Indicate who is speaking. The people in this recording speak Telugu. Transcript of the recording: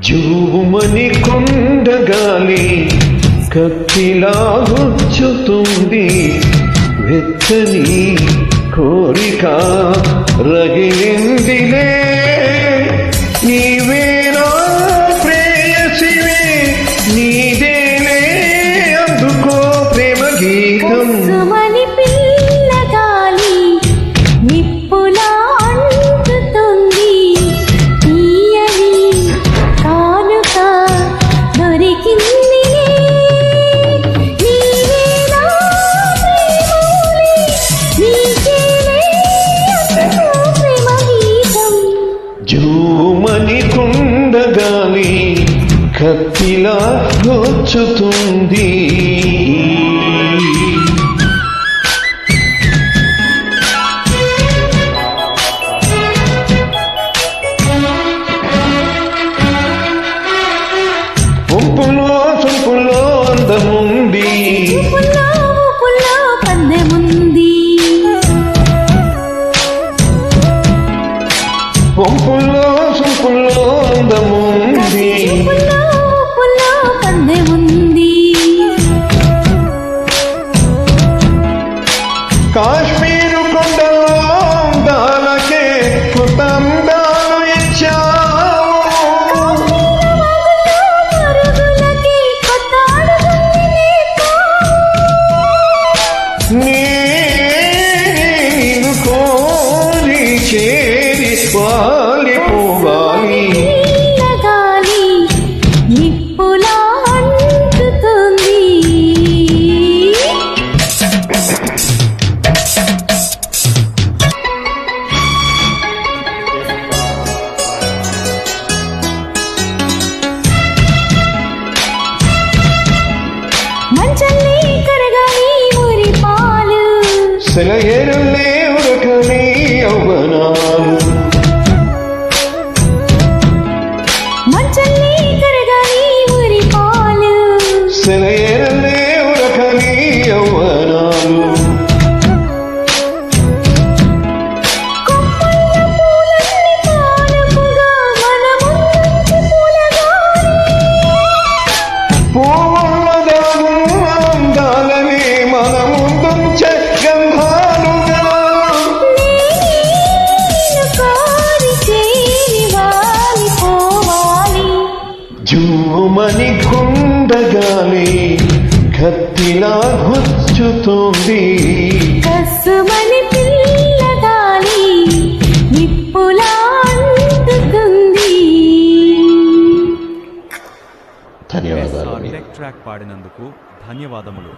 Speaker 1: జూమని కొండగాలి కత్తిలా గుచ్చుతుంది, వెచ్చని కోరిక రగిలిందిలే. నీవేనా ప్రేయసివే, నీదేలే అందుకో ప్రేమ గీతం. జూమని కొండగాలి కత్తిలా గుచ్చుతుంది. ఒంపులో సొంపులో అందముంది, ఒంపులో సొంపులో అందముంది. కాశ్మీరు కొండలో అందాలకే కొత్త అందాలు ఇచ్చావు. నేను కోరి చేరి వాలిపోవాలి. సెలయేరులే ఉరకని యవ్వనాలు, సెలయేరులే ఉరకని యవ్వనాలు. పూవుల దాగున్న అందాలని మన ముందుంచే గంధాలుగా. జూమని కొండగాలి కత్తిలా గుచ్చుతుంది,
Speaker 2: కసుమని పిల్లగాలి నిప్పులా అందుతుంది.
Speaker 1: ధన్యవాదాలు.
Speaker 3: ట్రాక్ పాడినందుకు ధన్యవాదములు.